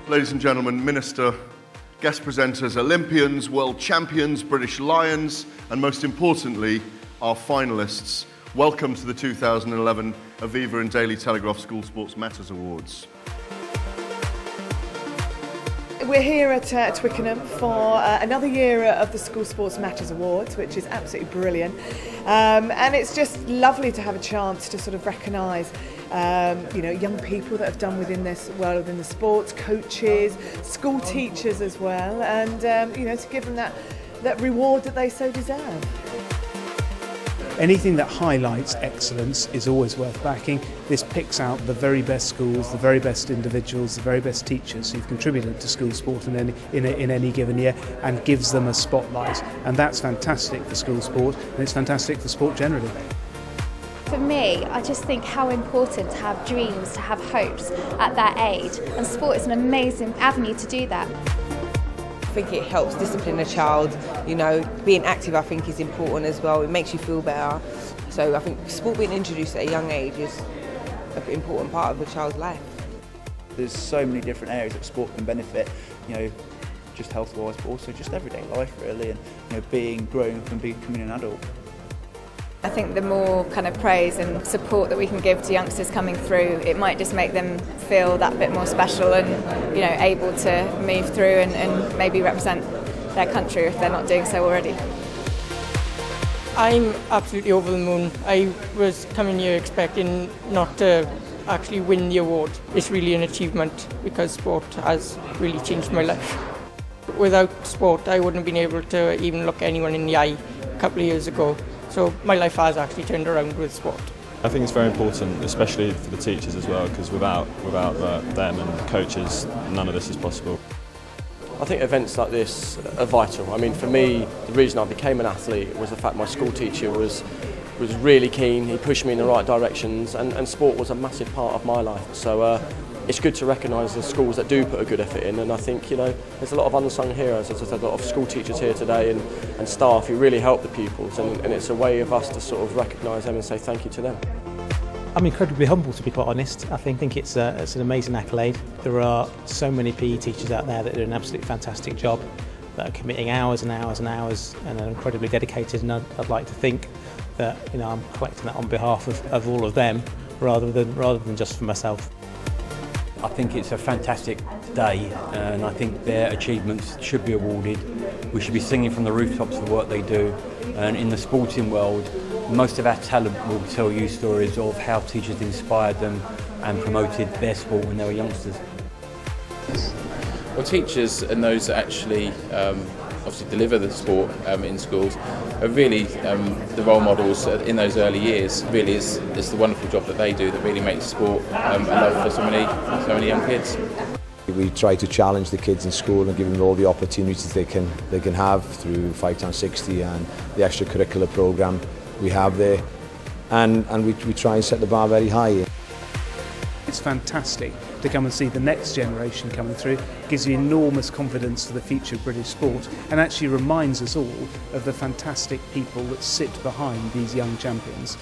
Ladies and gentlemen, Minister, guest presenters, Olympians, world champions, British Lions, and most importantly, our finalists. Welcome to the 2011 Aviva and Daily Telegraph School Sports Matters Awards. We're here at Twickenham for another year of the School Sports Matters Awards, which is absolutely brilliant. And it's just lovely to have a chance to sort of recognise young people that have done within the sports, coaches, school teachers as well, and to give them that reward that they so deserve. Anything that highlights excellence is always worth backing. This picks out the very best schools, the very best individuals, the very best teachers who've contributed to school sport in any given year, and gives them a spotlight. And that's fantastic for school sport, and it's fantastic for sport generally. For me, I just think how important to have dreams, to have hopes at that age, and sport is an amazing avenue to do that. I think it helps discipline a child, being active I think is important as well, it makes you feel better. So I think sport being introduced at a young age is an important part of a child's life. There's so many different areas that sport can benefit, just health-wise, but also just everyday life really, and growing up and becoming an adult. I think the more kind of praise and support that we can give to youngsters coming through, it might just make them feel that bit more special and able to move through and maybe represent their country if they're not doing so already. I'm absolutely over the moon. I was coming here expecting not to actually win the award. It's really an achievement because sport has really changed my life. Without sport, I wouldn't have been able to even look anyone in the eye a couple of years ago. So my life has actually turned around with sport. I think it's very important, especially for the teachers as well, because without them and the coaches, none of this is possible. I think events like this are vital. I mean, for me, the reason I became an athlete was the fact my school teacher was really keen. He pushed me in the right directions, and sport was a massive part of my life. So it's good to recognise the schools that do put a good effort in, and I think there's a lot of unsung heroes. There's a lot of school teachers here today and staff who really help the pupils, and it's a way of us to sort of recognise them and say thank you to them. I'm incredibly humble, to be quite honest. I think it's an amazing accolade. There are so many PE teachers out there that do an absolutely fantastic job, that are committing hours and hours and hours and are incredibly dedicated, and I'd like to think that I'm collecting that on behalf of all of them rather than just for myself. I think it's a fantastic day, and I think their achievements should be awarded. We should be singing from the rooftops the work they do, and in the sporting world, most of our talent will tell you stories of how teachers inspired them and promoted their sport when they were youngsters. Well, teachers and those that actually obviously deliver the sport in schools are really the role models in those early years. Really, it's the wonderful job that they do that really makes sport a love for so many young kids. We try to challenge the kids in school and give them all the opportunities they can have through 5x60 and the extracurricular programme we have there, and we try and set the bar very high. It's fantastic to come and see the next generation coming through. It gives you enormous confidence for the future of British sport, and actually reminds us all of the fantastic people that sit behind these young champions.